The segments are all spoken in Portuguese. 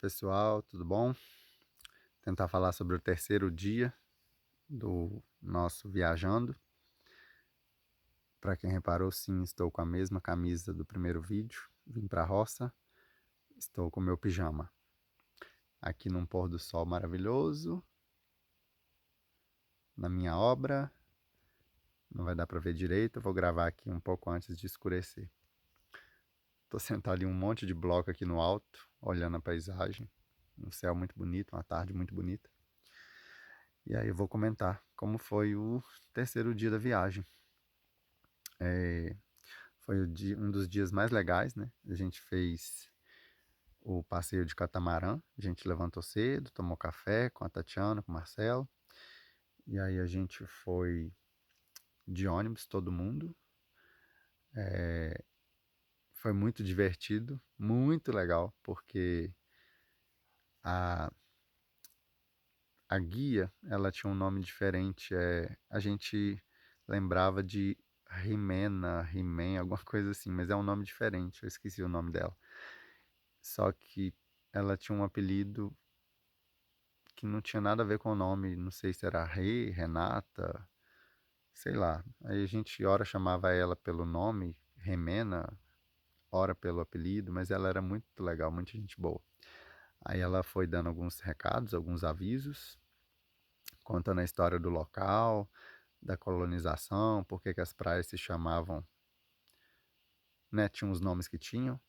pessoal, tudo bom? Tentar falar sobre o terceiro dia do nosso viajando. Para quem reparou, sim, estou com a mesma camisa do primeiro vídeo. Vim para a roça, estou com meu pijama. Aqui num pôr do sol maravilhoso, na minha obra. Não vai dar para ver direito, eu vou gravar aqui um pouco antes de escurecer. Estou sentado em um monte de bloco aqui no alto, olhando a paisagem. Um céu muito bonito, uma tarde muito bonita. E aí eu vou comentar como foi o terceiro dia da viagem. Foi um dos dias mais legais, né? A gente fez o passeio de catamarã. A gente levantou cedo, tomou café com a Tatiana, com o Marcelo. E aí a gente foi de ônibus, todo mundo. Foi muito divertido, muito legal, porque a, a guia, ela tinha um nome diferente. A gente lembrava de Rimena, He-Man, alguma coisa assim, mas é um nome diferente, eu esqueci o nome dela. Só que ela tinha um apelido que não tinha nada a ver com o nome, não sei se era Rei, Renata, sei lá. Aí a gente ora chamava ela pelo nome, Remena, ora pelo apelido, mas ela era muito legal, muita gente boa. Aí ela foi dando alguns recados, alguns avisos, contando a história do local, da colonização, por que que as praias se chamavam, né, tinham os nomes que tinham.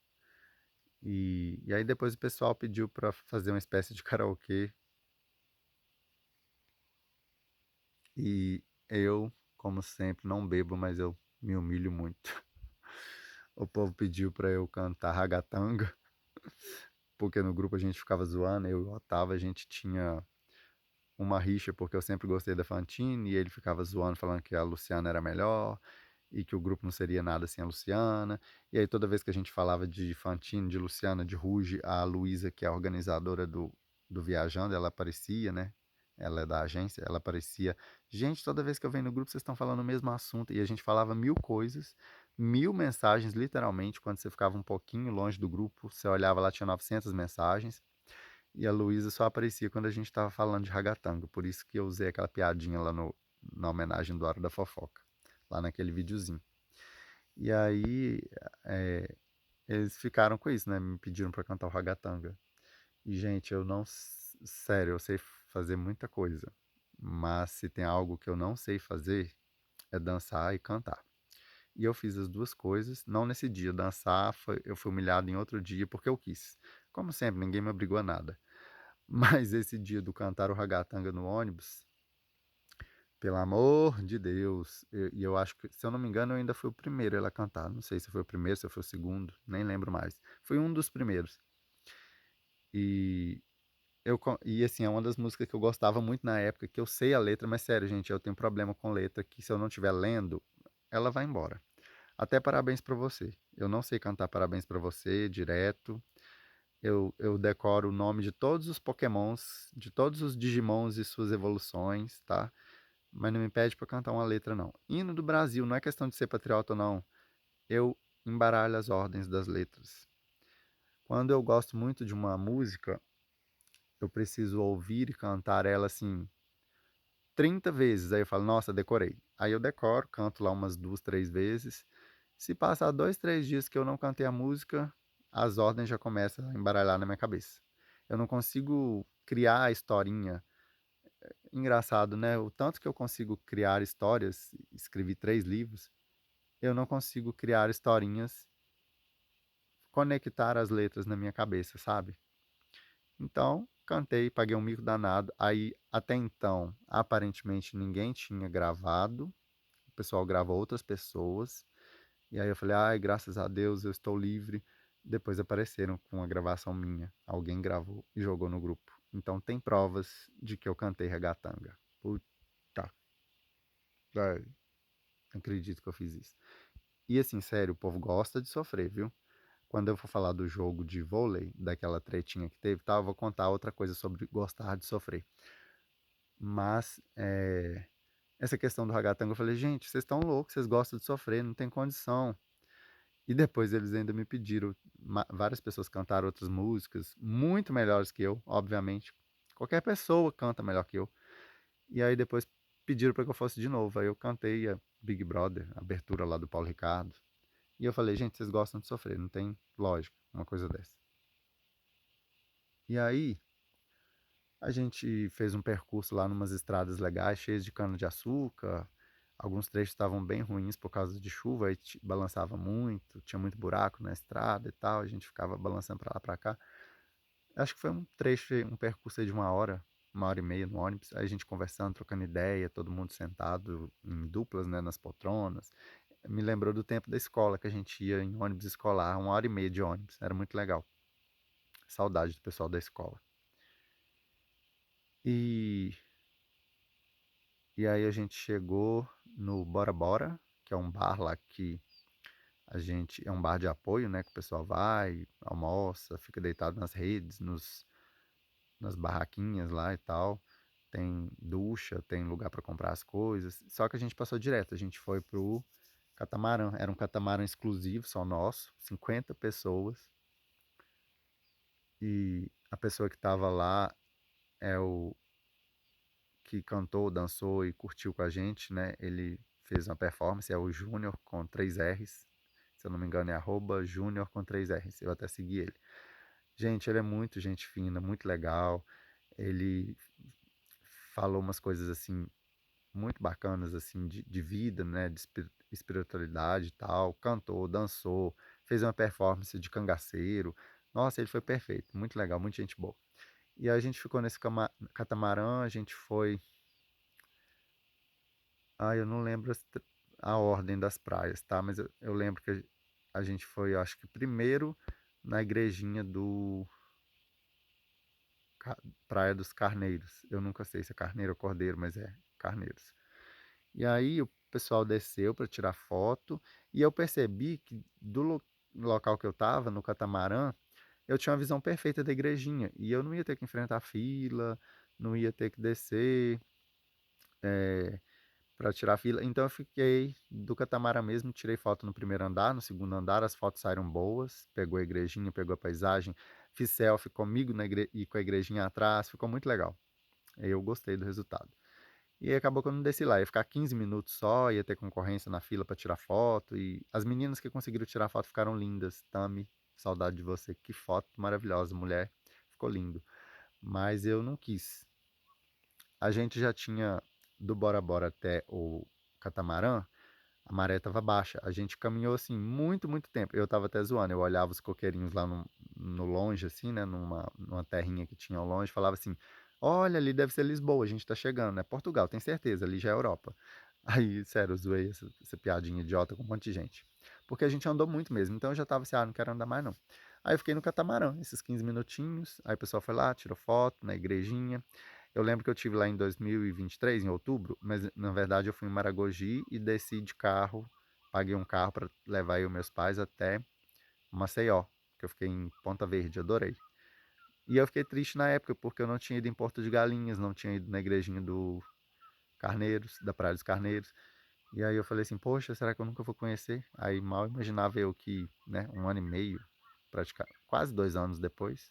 E aí depois o pessoal pediu para fazer uma espécie de karaokê. E eu, como sempre, não bebo, mas eu me humilho muito. O povo pediu pra eu cantar ragatanga, porque no grupo a gente ficava zoando, eu e o Otávio, a gente tinha uma rixa, porque eu sempre gostei da Fantine, e ele ficava zoando, falando que a Luciana era melhor, e que o grupo não seria nada sem a Luciana. E aí toda vez que a gente falava de Fantine, de Luciana, de Ruge, a Luísa, que é a organizadora do Viajando, ela aparecia, né? Ela é da agência, ela aparecia. Gente, toda vez que eu venho no grupo, vocês estão falando o mesmo assunto. E a gente falava mil coisas, mil mensagens, literalmente. Quando você ficava um pouquinho longe do grupo, você olhava lá, tinha 900 mensagens. E a Luísa só aparecia quando a gente estava falando de ragatanga. Por isso que eu usei aquela piadinha lá na homenagem do Hora da Fofoca, lá naquele videozinho. E aí, é, eles ficaram com isso, né? Me pediram pra cantar o ragatanga. E, gente, eu não. Sério, eu sei fazer muita coisa. Mas se tem algo que eu não sei fazer, é dançar e cantar. E eu fiz as duas coisas, não nesse dia. Dançar, eu fui humilhado em outro dia porque eu quis. Como sempre, ninguém me obrigou a nada. Mas esse dia do cantar o ragatanga no ônibus, pelo amor de Deus, e eu acho que, se eu não me engano, eu ainda fui o primeiro ela a cantar. Não sei se foi o primeiro, se foi o segundo, nem lembro mais. Fui um dos primeiros. E e assim, é uma das músicas que eu gostava muito na época, que eu sei a letra, mas sério, gente, eu tenho problema com letra que se eu não estiver lendo, ela vai embora. Até Parabéns pra Você. Eu não sei cantar Parabéns pra Você direto. Eu decoro o nome de todos os Pokémons, de todos os Digimons e suas evoluções, tá? Mas não me pede pra cantar uma letra, não. Hino do Brasil, não é questão de ser patriota ou não. Eu embaralho as ordens das letras. Quando eu gosto muito de uma música, eu preciso ouvir e cantar ela assim 30 vezes. Aí eu falo, nossa, decorei. Aí eu decoro, canto lá umas duas, três vezes. Se passar dois, três dias que eu não cantei a música, as ordens já começam a embaralhar na minha cabeça. Eu não consigo criar a historinha. Engraçado, né? O tanto que eu consigo criar histórias, escrevi 3 livros, eu não consigo criar historinhas, conectar as letras na minha cabeça, sabe? Então, cantei, paguei um mico danado. Aí, até então, aparentemente ninguém tinha gravado. O pessoal gravou outras pessoas. E aí eu falei, ai, graças a Deus eu estou livre. Depois apareceram com uma gravação minha. Alguém gravou e jogou no grupo. Então tem provas de que eu cantei Regatanga. Puta, velho, não acredito que eu fiz isso. E assim, sério, o povo gosta de sofrer, viu? Quando eu for falar do jogo de vôlei, daquela tretinha que teve, tá? Eu vou contar outra coisa sobre gostar de sofrer. Mas, essa questão do ragatanga, eu falei, gente, vocês estão loucos, vocês gostam de sofrer, não tem condição. E depois eles ainda me pediram, várias pessoas cantaram outras músicas, muito melhores que eu, obviamente. Qualquer pessoa canta melhor que eu. E aí depois pediram para que eu fosse de novo. Aí eu cantei a Big Brother, a abertura lá do Paulo Ricardo. E eu falei, gente, vocês gostam de sofrer, não tem lógica uma coisa dessa. E aí a gente fez um percurso lá numas estradas legais, cheias de cana-de-açúcar. Alguns trechos estavam bem ruins por causa de chuva, aí balançava muito, tinha muito buraco na estrada e tal, a gente ficava balançando para lá para cá. Acho que foi um trecho, um percurso aí de uma hora e meia no ônibus, aí a gente conversando, trocando ideia, todo mundo sentado em duplas, né, nas poltronas. Me lembrou do tempo da escola, que a gente ia em ônibus escolar, uma hora e meia de ônibus, era muito legal. Saudade do pessoal da escola. E, e aí a gente chegou no Bora Bora, que é um bar lá que é um bar de apoio, né, que o pessoal vai, almoça, fica deitado nas redes, nas barraquinhas lá e tal. Tem ducha, tem lugar para comprar as coisas. Só que a gente passou direto, a gente foi pro catamarã. Era um catamarã exclusivo, só nosso, 50 pessoas. E a pessoa que estava lá é o que cantou, dançou e curtiu com a gente, né? Ele fez uma performance, é o Júnior com 3 R's. Se eu não me engano, é arroba Júnior com 3 R's. Eu até segui ele. Gente, ele é muito gente fina, muito legal. Ele falou umas coisas assim muito bacanas assim de vida, né, de espiritualidade e tal, cantou, dançou, fez uma performance de cangaceiro. Nossa, ele foi perfeito, muito legal, muita gente boa. E a gente ficou nesse catamarã, a gente foi, eu não lembro a ordem das praias, tá? Mas eu lembro que a gente foi, eu acho que primeiro na igrejinha do Praia dos Carneiros. Eu nunca sei se é Carneiro ou Cordeiro, mas é Carneiros. E aí o pessoal desceu para tirar foto e eu percebi que local que eu estava, no catamarã, eu tinha uma visão perfeita da igrejinha e eu não ia ter que enfrentar fila, não ia ter que descer para tirar fila. Então eu fiquei do catamarã mesmo, tirei foto no primeiro andar, no segundo andar as fotos saíram boas, pegou a igrejinha, pegou a paisagem, fiz selfie comigo e com a igrejinha atrás, ficou muito legal. Eu gostei do resultado. E aí acabou que eu não desci lá, ia ficar 15 minutos só, ia ter concorrência na fila para tirar foto. E as meninas que conseguiram tirar foto ficaram lindas. Tami, saudade de você, que foto maravilhosa, mulher, ficou lindo. Mas eu não quis. A gente já tinha do Bora Bora até o catamarã, a maré estava baixa. A gente caminhou assim muito, muito tempo. Eu tava até zoando, eu olhava os coqueirinhos lá no longe, assim, né? Numa terrinha que tinha ao longe, falava assim: Olha, ali deve ser Lisboa, a gente tá chegando, né? Portugal, tem certeza, ali já é Europa. Aí, sério, eu zoei essa piadinha idiota com um monte de gente. Porque a gente andou muito mesmo, então eu já tava assim, não quero andar mais não. Aí eu fiquei no catamarã, esses 15 minutinhos. Aí o pessoal foi lá, tirou foto na igrejinha. Eu lembro que eu tive lá em 2023, em outubro, mas na verdade eu fui em Maragogi e desci de carro, paguei um carro para levar eu e meus pais até Maceió, que eu fiquei em Ponta Verde, adorei. E eu fiquei triste na época porque eu não tinha ido em Porto de Galinhas, não tinha ido na igrejinha do Carneiros, da Praia dos Carneiros. E aí eu falei assim, poxa, será que eu nunca vou conhecer? Aí mal imaginava eu que, né, um ano e meio, quase 2 anos depois,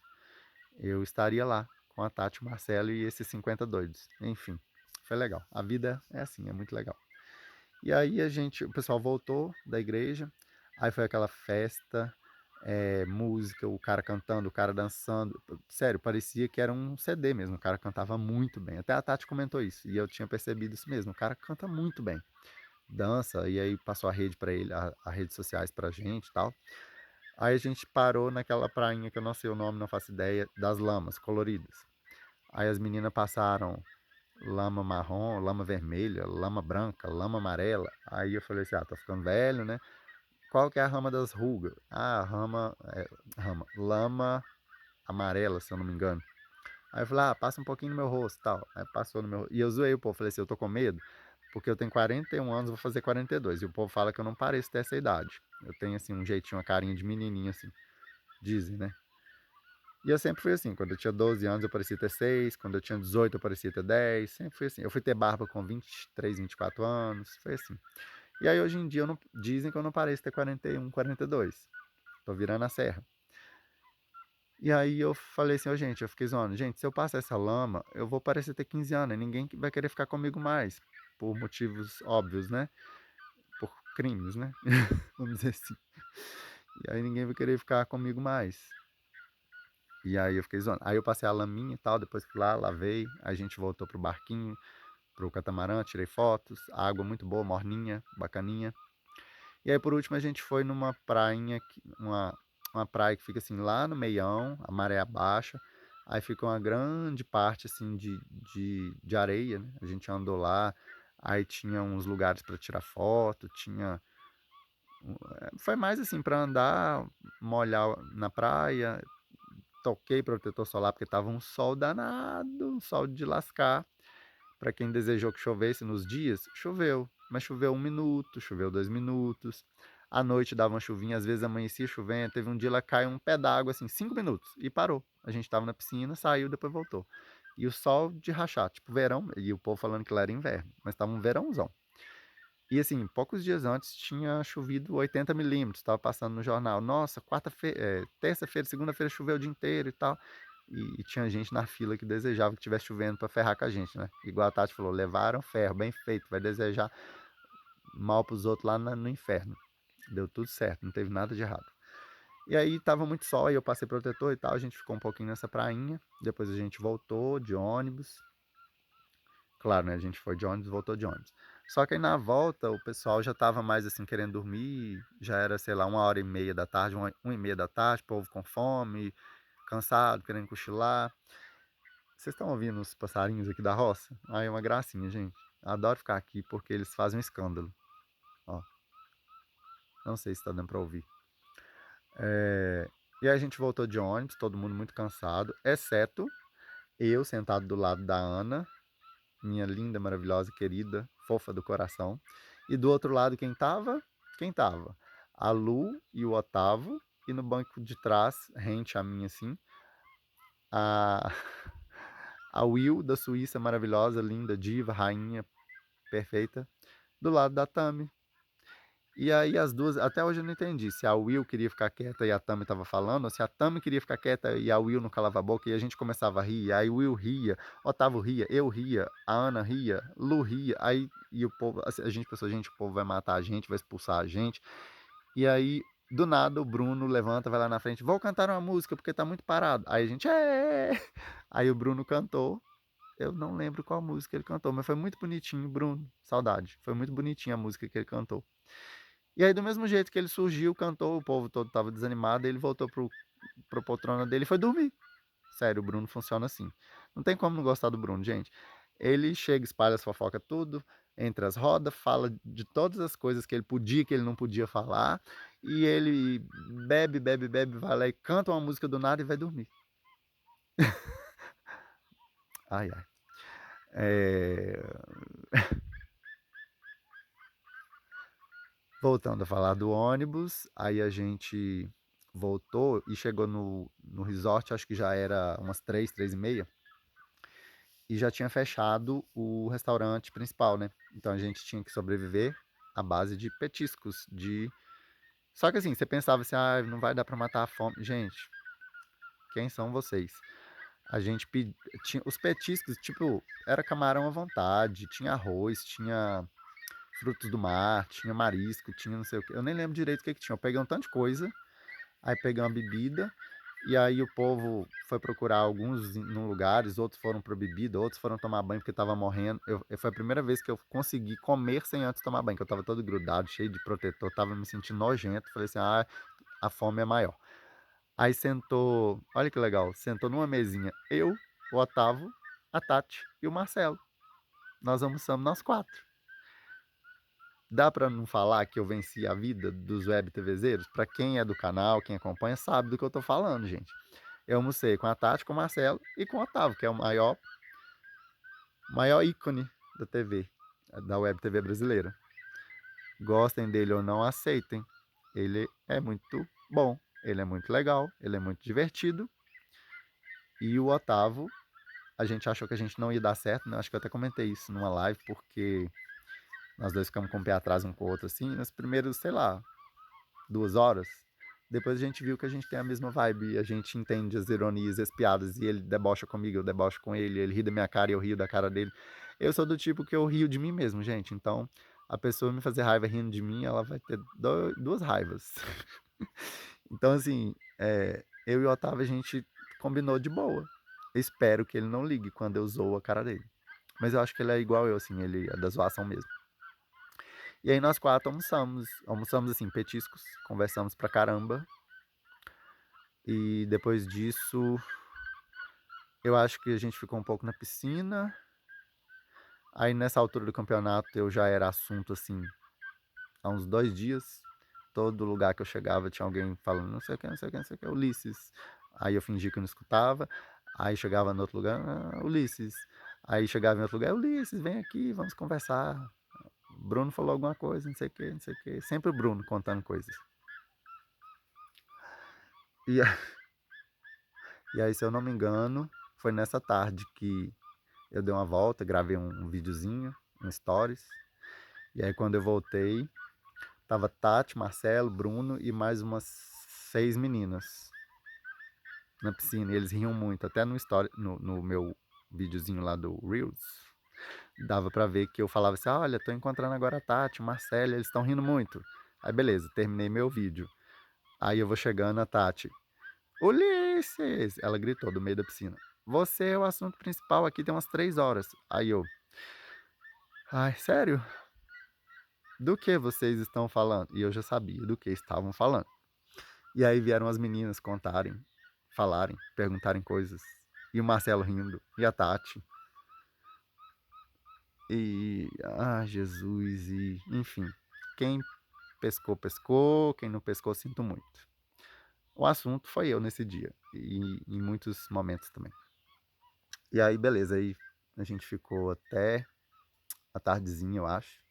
eu estaria lá com a Tati, o Marcelo e esses 50 doidos. Enfim, foi legal. A vida é assim, é muito legal. E aí o pessoal voltou da igreja, aí foi aquela festa, música, o cara cantando, o cara dançando. Sério, parecia que era um CD mesmo, o cara cantava muito bem. Até a Tati comentou isso, e eu tinha percebido isso mesmo, o cara canta muito bem. Dança, e aí passou a rede para ele, as redes sociais pra gente e tal. Aí a gente parou naquela prainha que eu não sei o nome, não faço ideia, das lamas coloridas. Aí as meninas passaram lama marrom, lama vermelha, lama branca, lama amarela. Aí eu falei assim, tô ficando velho, né? Qual que é a rama das rugas? Lama amarela, se eu não me engano. Aí eu falei, passa um pouquinho no meu rosto e tal. Aí passou no meu rosto. E eu zoei o povo, falei assim, eu tô com medo, porque eu tenho 41 anos, vou fazer 42. E o povo fala que eu não pareço ter essa idade. Eu tenho, assim, um jeitinho, uma carinha de menininho, assim. Dizem, né? E eu sempre fui assim, quando eu tinha 12 anos eu parecia ter 6, quando eu tinha 18 eu parecia ter 10, sempre fui assim. Eu fui ter barba com 23, 24 anos, foi assim. E aí hoje em dia dizem que eu não pareço ter 41, 42. Tô virando a serra. E aí eu falei assim: "Ô gente", eu fiquei zoando: "Gente, se eu passar essa lama, eu vou parecer ter 15 anos e ninguém vai querer ficar comigo mais", por motivos óbvios, né, por crimes, né, vamos dizer assim. E aí ninguém vai querer ficar comigo mais. E aí eu fiquei zoando. Aí eu passei a laminha e tal, depois fui lá, lavei, a gente voltou pro barquinho, pro catamarã, tirei fotos, a água muito boa, morninha, bacaninha. E aí por último a gente foi numa prainha, uma praia que fica assim lá no meião, a maré baixa, aí fica uma grande parte assim de areia, né? A gente andou lá, aí tinha uns lugares para tirar foto, foi mais assim para andar, molhar na praia, toquei protetor solar porque tava um sol danado, um sol de lascar. Para quem desejou que chovesse nos dias, choveu, mas choveu 1 minuto, choveu 2 minutos. À noite dava uma chuvinha, às vezes amanhecia chovendo. Teve um dia lá caiu um pé d'água assim, 5 minutos e parou. A gente estava na piscina, saiu, depois voltou. E o sol de rachar, tipo verão, e o povo falando que lá era inverno, mas estava um verãozão. E assim, poucos dias antes tinha chovido 80 milímetros, estava passando no jornal. Nossa, terça-feira, segunda-feira choveu o dia inteiro e tal. E tinha gente na fila que desejava que tivesse chovendo para ferrar com a gente, né? Igual a Tati falou, levaram ferro, bem feito, vai desejar mal pros outros lá no inferno. Deu tudo certo, não teve nada de errado. E aí tava muito sol, aí eu passei protetor e tal, a gente ficou um pouquinho nessa prainha, depois a gente voltou de ônibus. Claro, né? A gente foi de ônibus, voltou de ônibus. Só que aí na volta o pessoal já tava mais assim querendo dormir, já era, sei lá, 1h30 da tarde, 1h30 da tarde, povo com fome, cansado, querendo cochilar. Vocês estão ouvindo os passarinhos aqui da roça? Ai, é uma gracinha, gente. Adoro ficar aqui porque eles fazem um escândalo. Ó, não sei se tá dando pra ouvir. E aí a gente voltou de ônibus, todo mundo muito cansado, exceto eu sentado do lado da Ana, minha linda, maravilhosa, querida, fofa do coração. E do outro lado quem tava? Quem tava? A Lu e o Otávio. E no banco de trás, rente a mim assim, a, a Will da Suíça, maravilhosa, linda, diva, rainha, perfeita, do lado da Tami. E aí as duas, até hoje eu não entendi se a Will queria ficar quieta e a Tami tava falando, ou se a Tami queria ficar quieta e a Will não calava a boca e a gente começava a rir, aí Will ria, Otávio ria, eu ria, a Ana ria, Lu ria, aí e o povo, a gente pensou, gente, o povo vai matar a gente, vai expulsar a gente. E aí, do nada, o Bruno levanta, vai lá na frente, vou cantar uma música porque tá muito parado. Aí a gente, é. Aí o Bruno cantou, eu não lembro qual música ele cantou, mas foi muito bonitinho, Bruno, saudade. Foi muito bonitinha a música que ele cantou. E aí, do mesmo jeito que ele surgiu, cantou, o povo todo tava desanimado, ele voltou pro poltrona dele e foi dormir. Sério, o Bruno funciona assim. Não tem como não gostar do Bruno, gente. Ele chega, espalha as fofocas tudo, entre as rodas, fala de todas as coisas que ele podia, que ele não podia falar, e ele bebe, bebe, bebe, vai lá e canta uma música do nada e vai dormir. Ai, ai. É... Voltando a falar do ônibus, aí a gente voltou e chegou no resort, acho que já era umas 3, 3h30, e já tinha fechado o restaurante principal, né? Então a gente tinha que sobreviver à base de petiscos, de... Só que assim, você pensava assim, ah, não vai dar pra matar a fome. Gente, quem são vocês? A gente tinha os petiscos, tipo, era camarão à vontade, tinha arroz, tinha frutos do mar, tinha marisco, tinha não sei o que. Eu nem lembro direito o que tinha. Eu peguei um tanto de coisa, aí peguei uma bebida, e aí o povo foi procurar alguns em lugares, outros foram para bebida, outros foram tomar banho porque tava morrendo. Foi a primeira vez que eu consegui comer sem antes tomar banho, que eu tava todo grudado, cheio de protetor, tava me sentindo nojento. Falei assim, ah, a fome é maior. Aí sentou, olha que legal, sentou numa mesinha eu, o Otávio, a Tati e o Marcelo. Nós almoçamos nós quatro. Dá para não falar que eu venci a vida dos web TVzeiros? Para quem é do canal, quem acompanha, sabe do que eu tô falando, gente. Eu almocei com a Tati, com o Marcelo e com o Otávio, que é o maior ícone da TV, da web TV brasileira. Gostem dele ou não, aceitem. Ele é muito bom, ele é muito legal, ele é muito divertido. E o Otávio, a gente achou que a gente não ia dar certo, né? Acho que eu até comentei isso numa live, porque Nós dois ficamos com o pé atrás um com o outro, assim, nos primeiros, sei lá, 2 horas. Depois a gente viu que a gente tem a mesma vibe, a gente entende as ironias, as piadas, e ele debocha comigo, eu debocho com ele ri da minha cara e eu rio da cara dele. Eu sou do tipo que eu rio de mim mesmo, gente, então a pessoa me fazer raiva rindo de mim, ela vai ter duas raivas. Então, assim, eu e o Otávio, a gente combinou de boa. Espero que ele não ligue quando eu zoo a cara dele. Mas eu acho que ele é igual eu, assim, ele é da zoação mesmo. E aí nós quatro almoçamos assim, petiscos, conversamos pra caramba. E depois disso, eu acho que a gente ficou um pouco na piscina. Aí nessa altura do campeonato eu já era assunto assim, há uns 2 dias. Todo lugar que eu chegava tinha alguém falando não sei o que, não sei o que, não sei o que, Ulisses. Aí eu fingi que não escutava. Aí chegava no outro lugar, Ulisses. Aí chegava em outro lugar, Ulisses, vem aqui, vamos conversar. Bruno falou alguma coisa, não sei o que, não sei o que. Sempre o Bruno contando coisas. E, e aí, se eu não me engano, foi nessa tarde que eu dei uma volta, gravei um videozinho, um stories. E aí quando eu voltei, tava Tati, Marcelo, Bruno e mais umas 6 meninas na piscina. E eles riam muito, até no story, no meu videozinho lá do Reels. Dava pra ver que eu falava assim, olha, tô encontrando agora a Tati, o Marcelo, eles estão rindo muito. Aí beleza, terminei meu vídeo. Aí eu vou chegando, a Tati, Ulisses! Ela gritou do meio da piscina. Você é o assunto principal aqui, tem umas 3 horas. Aí eu, ai, sério? Do que vocês estão falando? E eu já sabia do que estavam falando. E aí vieram as meninas contarem, falarem, perguntarem coisas. E o Marcelo rindo, e a Tati. E, Jesus, e enfim. Quem pescou, pescou. Quem não pescou, sinto muito. O assunto foi eu nesse dia. E em muitos momentos também. E aí, beleza. Aí a gente ficou até a tardezinha, eu acho.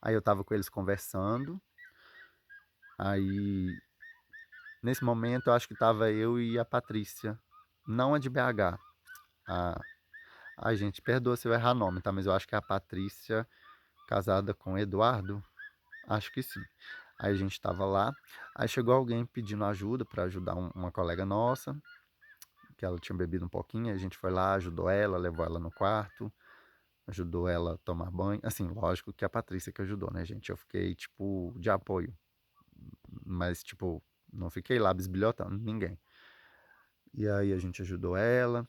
Aí eu tava com eles conversando. Aí, nesse momento, eu acho que tava eu e a Patrícia. Não a de BH. A... Ai, gente, perdoa se eu errar nome, tá? Mas eu acho que é a Patrícia casada com o Eduardo. Acho que sim. Aí a gente tava lá. Aí chegou alguém pedindo ajuda para ajudar uma colega nossa, que ela tinha bebido um pouquinho. A gente foi lá, ajudou ela, levou ela no quarto, ajudou ela a tomar banho. Assim, lógico que a Patrícia que ajudou, né, gente? Eu fiquei, tipo, de apoio. Mas, tipo, não fiquei lá bisbilhotando ninguém. E aí a gente ajudou ela.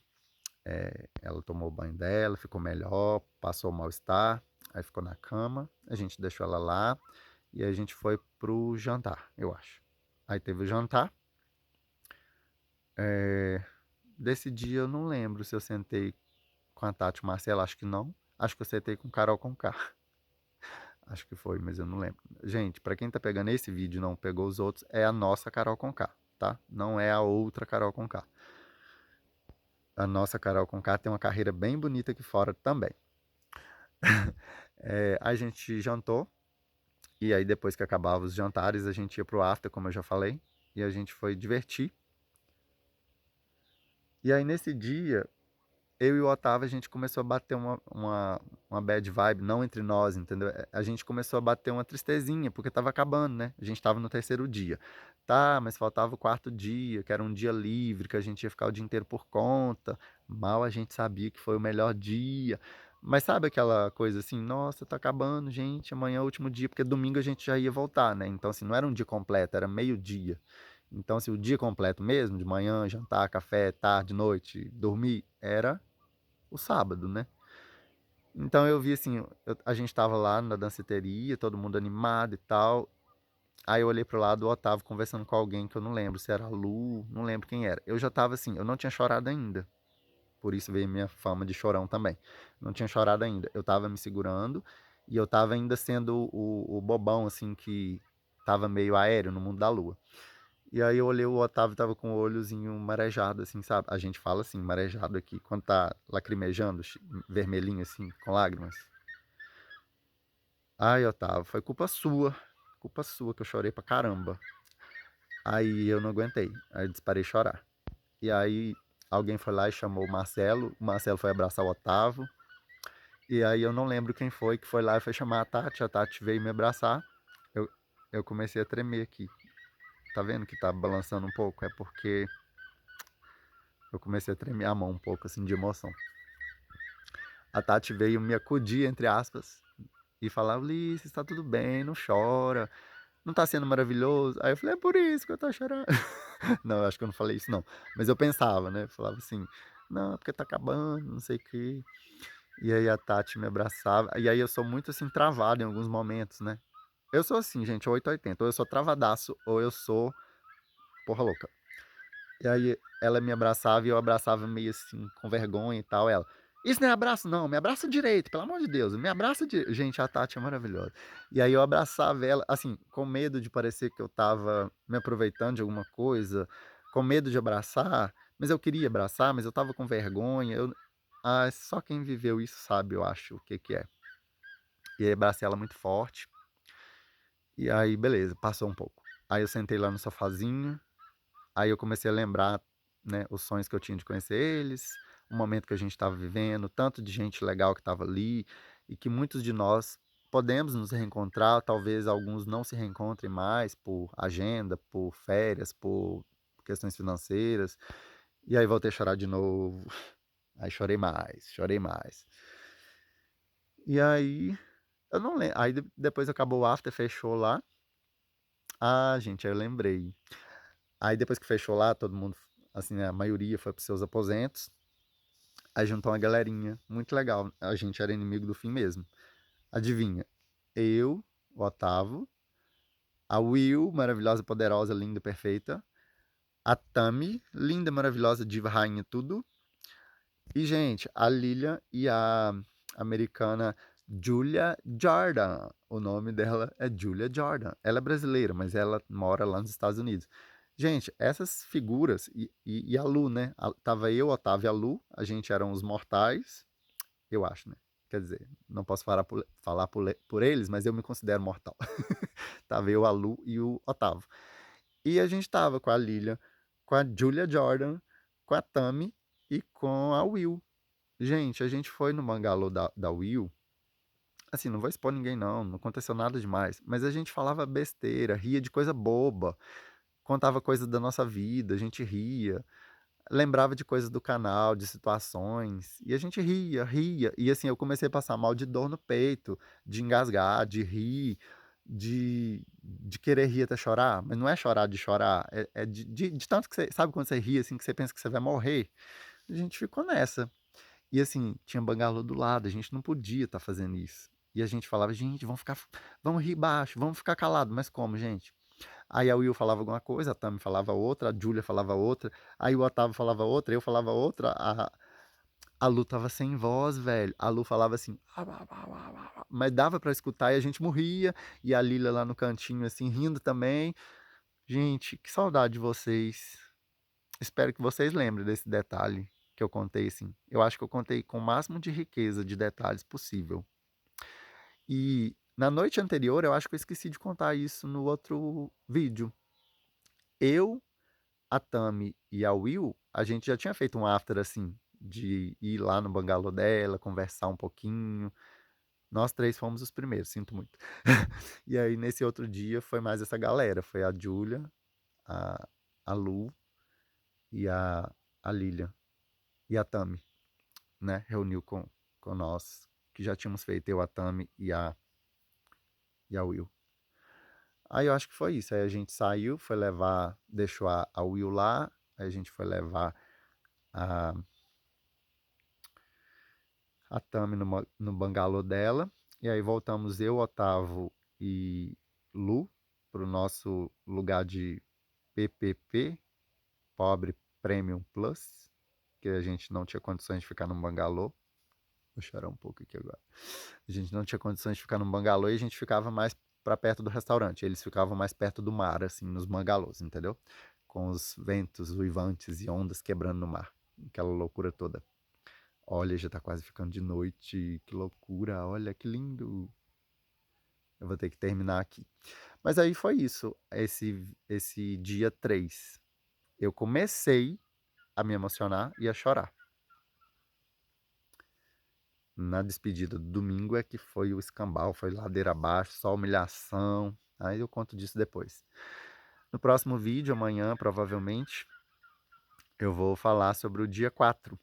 Ela tomou o banho dela, ficou melhor, passou o mal-estar, aí ficou na cama, a gente deixou ela lá e aí a gente foi pro jantar, eu acho. Aí teve o jantar. Desse dia eu não lembro se eu sentei com a Tati e o Marcelo, acho que não. Acho que eu sentei com Carol Conká. Acho que foi, mas eu não lembro. Gente, pra quem tá pegando esse vídeo e não pegou os outros, é a nossa Carol Conká, tá? Não é a outra Carol Conká. A nossa Carol Conká tem uma carreira bem bonita aqui fora também. A gente jantou, e aí depois que acabava os jantares, a gente ia pro after, como eu já falei, e a gente foi divertir. E aí nesse dia, eu e o Otávio, a gente começou a bater uma bad vibe, não entre nós, entendeu? A gente começou a bater uma tristezinha, porque tava acabando, né? A gente tava no terceiro dia. Tá, mas faltava o quarto dia, que era um dia livre, que a gente ia ficar o dia inteiro por conta. Mal a gente sabia que foi o melhor dia. Mas sabe aquela coisa assim, nossa, tá acabando, gente, amanhã é o último dia, porque domingo a gente já ia voltar, né? Então, assim, não era um dia completo, era meio dia. Então, assim, o dia completo mesmo, de manhã, jantar, café, tarde, noite, dormir, era o sábado, né? Então eu vi assim, a gente tava lá na danceteria, todo mundo animado e tal. Aí eu olhei pro lado, o Otávio conversando com alguém que eu não lembro se era a Lu, não lembro quem era. Eu já tava assim, eu não tinha chorado ainda. Por isso veio minha fama de chorão também. Não tinha chorado ainda. Eu tava me segurando e eu tava ainda sendo o bobão, assim, que tava meio aéreo no mundo da lua. E aí eu olhei, o Otávio tava com o olhozinho marejado, assim, sabe? A gente fala assim, marejado aqui, quando tá lacrimejando, vermelhinho, assim, com lágrimas. Ai, Otávio, foi culpa sua que eu chorei pra caramba. Aí eu não aguentei, aí eu disparei chorar. E aí alguém foi lá e chamou o Marcelo foi abraçar o Otávio, E aí eu não lembro quem foi que foi lá e foi chamar a Tati veio me abraçar. Eu, eu comecei a tremer aqui. Tá vendo que tá balançando um pouco? É porque eu comecei a tremer a mão um pouco, assim, de emoção. A Tati veio me acudir, entre aspas, e falar: Ulisses, tá tudo bem, não chora, não tá sendo maravilhoso? Aí eu falei: é por isso que eu tô chorando. Não, eu acho que eu não falei isso, não. Mas eu pensava, né? Eu falava assim: não, é porque tá acabando, não sei o quê. E aí a Tati me abraçava. E aí eu sou muito assim, travado em alguns momentos, né? Eu sou assim, gente, 880. Ou eu sou travadaço, ou eu sou porra louca. E aí ela me abraçava e eu abraçava meio assim, com vergonha e tal. Ela, isso não é abraço, não, me abraça direito, pelo amor de Deus, me abraça direito. Gente, a Tati é maravilhosa. E aí eu abraçava ela, assim, com medo de parecer que eu tava me aproveitando de alguma coisa, com medo de abraçar, mas eu queria abraçar, mas eu tava com vergonha. Ah, só quem viveu isso sabe, eu acho, o que que é. E aí abracei ela muito forte. E aí, beleza, passou um pouco. Aí eu sentei lá no sofazinho. Aí eu comecei a lembrar, né, os sonhos que eu tinha de conhecer eles, o momento que a gente estava vivendo, tanto de gente legal que estava ali, e que muitos de nós podemos nos reencontrar, talvez alguns não se reencontrem mais por agenda, por férias, por questões financeiras. E aí voltei a chorar de novo. Aí chorei mais, chorei mais. E aí, eu não lembro. Aí depois acabou o after, fechou lá. Ah, gente, aí eu lembrei. Aí depois que fechou lá, todo mundo, assim, a maioria foi pros seus aposentos. Aí juntou uma galerinha, muito legal. A gente era inimigo do fim mesmo. Adivinha? Eu, o Otávio, a Will, maravilhosa, poderosa, linda, perfeita. A Tami, linda, maravilhosa, diva, rainha, tudo. E, gente, a Lilian e a americana Julia Jordan. O nome dela é Julia Jordan. Ela é brasileira, mas ela mora lá nos Estados Unidos. Gente, essas figuras, e a Lu, né? Tava eu, Otávio e a Lu, a gente eram os mortais, eu acho, né? Quer dizer, não posso falar por eles, mas eu me considero mortal. Tava eu, a Lu e o Otávio. E a gente tava com a Lilian, com a Julia Jordan, com a Tami e com a Will. Gente, a gente foi no bangalô da Will. Assim, não vou expor ninguém, não. Não aconteceu nada demais. Mas a gente falava besteira, ria de coisa boba. Contava coisas da nossa vida, a gente ria. Lembrava de coisas do canal, de situações. E a gente ria, ria. E assim, eu comecei a passar mal de dor no peito, de engasgar, de rir, de querer rir até chorar. Mas não é chorar de chorar. É de tanto que você. Sabe quando você ri, assim, que você pensa que você vai morrer? A gente ficou nessa. E assim, tinha bangalô do lado, a gente não podia estar fazendo isso. E a gente falava, gente, vamos rir baixo, vamos ficar calado. Mas como, gente? Aí a Will falava alguma coisa, a Tami falava outra, a Julia falava outra, aí o Otávio falava outra, eu falava outra, a Lu tava sem voz, velho. A Lu falava assim, mas dava pra escutar e a gente morria, e a Lila lá no cantinho, assim, rindo também. Gente, que saudade de vocês. Espero que vocês lembrem desse detalhe que eu contei, assim. Eu acho que eu contei com o máximo de riqueza de detalhes possível. E na noite anterior, eu acho que eu esqueci de contar isso no outro vídeo. Eu, a Tami e a Will, a gente já tinha feito um after assim, de ir lá no bangalô dela, conversar um pouquinho. Nós três fomos os primeiros, sinto muito. E aí, nesse outro dia, foi mais essa galera. Foi a Julia, a, a Lu e a Lilian. E a Tami, né? Reuniu com nós, que já tínhamos feito eu, a Tami e a Will. Aí eu acho que foi isso. Aí a gente saiu, foi levar, deixou a Will lá, aí a gente foi levar a, a Tami no bangalô dela. E aí voltamos eu, Otávio e Lu pro nosso lugar de PPP, Pobre Premium Plus, que a gente não tinha condições de ficar num bangalô. Vou chorar um pouco aqui agora. A gente não tinha condições de ficar num bangalô e a gente ficava mais para perto do restaurante. Eles ficavam mais perto do mar, assim, nos bangalôs, entendeu? Com os ventos uivantes e ondas quebrando no mar. Aquela loucura toda. Olha, já tá quase ficando de noite. Que loucura. Olha que lindo. Eu vou ter que terminar aqui. Mas aí foi isso. Esse dia 3. Eu comecei a me emocionar e a chorar. Na despedida do domingo é que foi o escambau, foi ladeira abaixo, só humilhação. Aí eu conto disso depois. No próximo vídeo, amanhã, provavelmente, eu vou falar sobre o dia 4,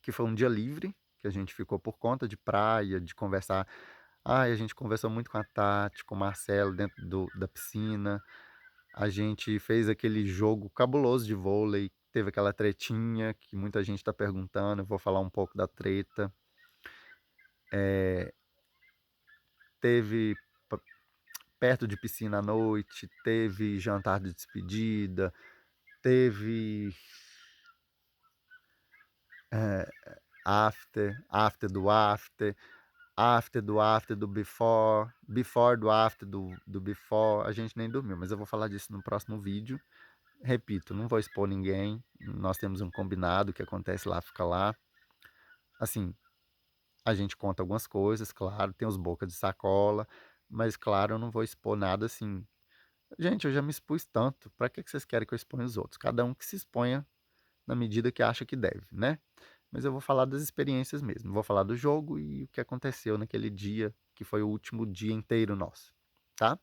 que foi um dia livre, que a gente ficou por conta de praia, de conversar. A gente conversou muito com a Tati, com o Marcelo dentro da piscina. A gente fez aquele jogo cabuloso de vôlei, teve aquela tretinha que muita gente está perguntando, eu vou falar um pouco da treta. Teve perto de piscina à noite, teve jantar de despedida, teve after do after, after do after do before, before do after do before. A gente nem dormiu, mas eu vou falar disso no próximo vídeo. Repito, não vou expor ninguém, nós temos um combinado, o que acontece lá fica lá. Assim, a gente conta algumas coisas, claro, tem os boca de sacola, mas claro, eu não vou expor nada assim. Gente, eu já me expus tanto, pra que vocês querem que eu exponha os outros? Cada um que se exponha na medida que acha que deve, né? Mas eu vou falar das experiências mesmo, vou falar do jogo e o que aconteceu naquele dia, que foi o último dia inteiro nosso, tá?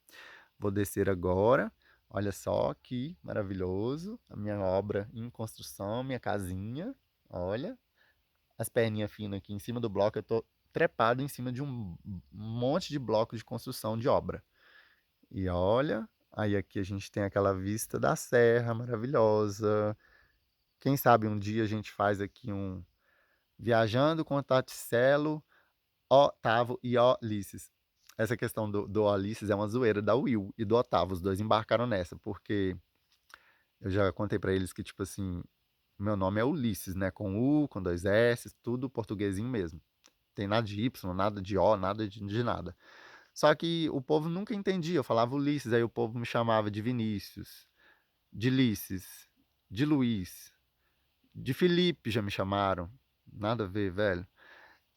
Vou descer agora, olha só que maravilhoso, a minha obra em construção, minha casinha, olha, as perninhas finas aqui em cima do bloco, eu tô trepado em cima de um monte de blocos de construção de obra. E olha, aí aqui a gente tem aquela vista da serra maravilhosa. Quem sabe um dia a gente faz aqui um Viajando com Taticelo, Otávio e Ulisses. Essa questão do Ulisses é uma zoeira da Will e do Otávio, os dois embarcaram nessa, porque eu já contei pra eles que, tipo assim, meu nome é Ulisses, né? Com U, com dois S, tudo portuguesinho mesmo. Tem nada de Y, nada de O, nada de nada. Só que o povo nunca entendia. Eu falava Ulisses, aí o povo me chamava de Vinícius, de Ulisses, de Luiz, de Felipe já me chamaram. Nada a ver, velho.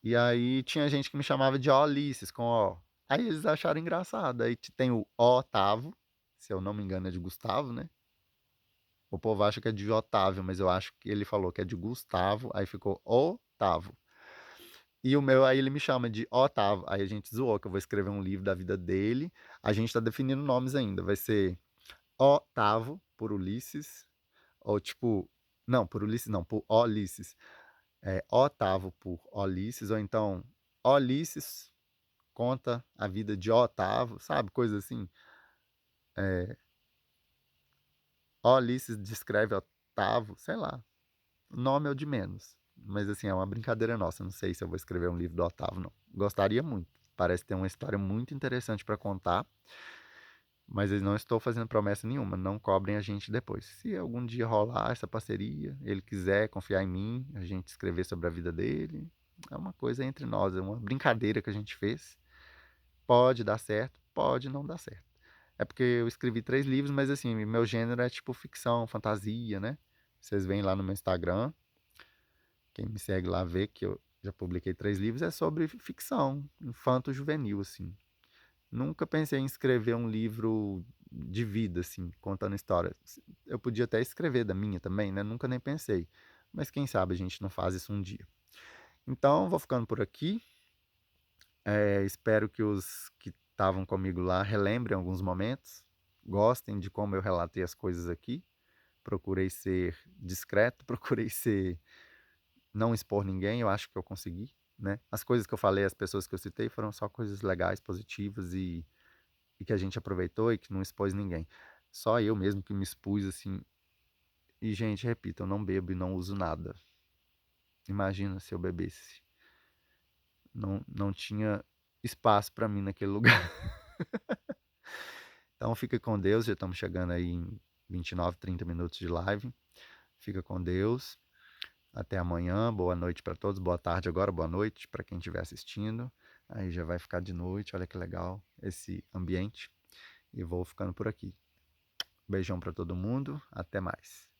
E aí tinha gente que me chamava de Ulisses, com O. Aí eles acharam engraçado. Aí tem o Otávio, se eu não me engano é de Gustavo, né? O povo acha que é de Otávio, mas eu acho que ele falou que é de Gustavo, aí ficou Otávio. E o meu, aí ele me chama de Otávio. Aí a gente zoou que eu vou escrever um livro da vida dele. A gente tá definindo nomes ainda. Vai ser Otávio por Ulisses. Ou tipo. Não, por Ulisses não, por Ulisses. É Otávio por Ulisses. Ou então Ulisses conta a vida de Otávio, sabe? Coisa assim. Ulisses descreve Otávio, sei lá. O nome é o de menos. Mas assim, é uma brincadeira nossa. Não sei se eu vou escrever um livro do Otávio, não. Gostaria muito. Parece ter uma história muito interessante para contar. Mas eu não estou fazendo promessa nenhuma. Não cobrem a gente depois. Se algum dia rolar essa parceria, ele quiser confiar em mim, a gente escrever sobre a vida dele, é uma coisa entre nós. É uma brincadeira que a gente fez. Pode dar certo, pode não dar certo. É porque eu escrevi 3 livros, mas assim, meu gênero é tipo ficção, fantasia, né? Vocês veem lá no meu Instagram. Quem me segue lá vê que eu já publiquei 3 livros, é sobre ficção, infanto-juvenil, assim. Nunca pensei em escrever um livro de vida, assim, contando história. Eu podia até escrever da minha também, né? Nunca nem pensei. Mas quem sabe a gente não faz isso um dia. Então, vou ficando por aqui. Espero que os que estavam comigo lá relembrem alguns momentos. Gostem de como eu relatei as coisas aqui. Procurei ser discreto, procurei ser não expor ninguém, eu acho que eu consegui, né? As coisas que eu falei, as pessoas que eu citei foram só coisas legais, positivas e que a gente aproveitou e que não expôs ninguém. Só eu mesmo que me expus assim. E, gente, repito, eu não bebo e não uso nada. Imagina se eu bebesse. Não tinha espaço para mim naquele lugar. Então, fica com Deus. Já estamos chegando aí em 29, 30 minutos de live. Fica com Deus. Até amanhã. Boa noite para todos. Boa tarde agora. Boa noite para quem estiver assistindo. Aí já vai ficar de noite. Olha que legal esse ambiente. E vou ficando por aqui. Beijão para todo mundo. Até mais.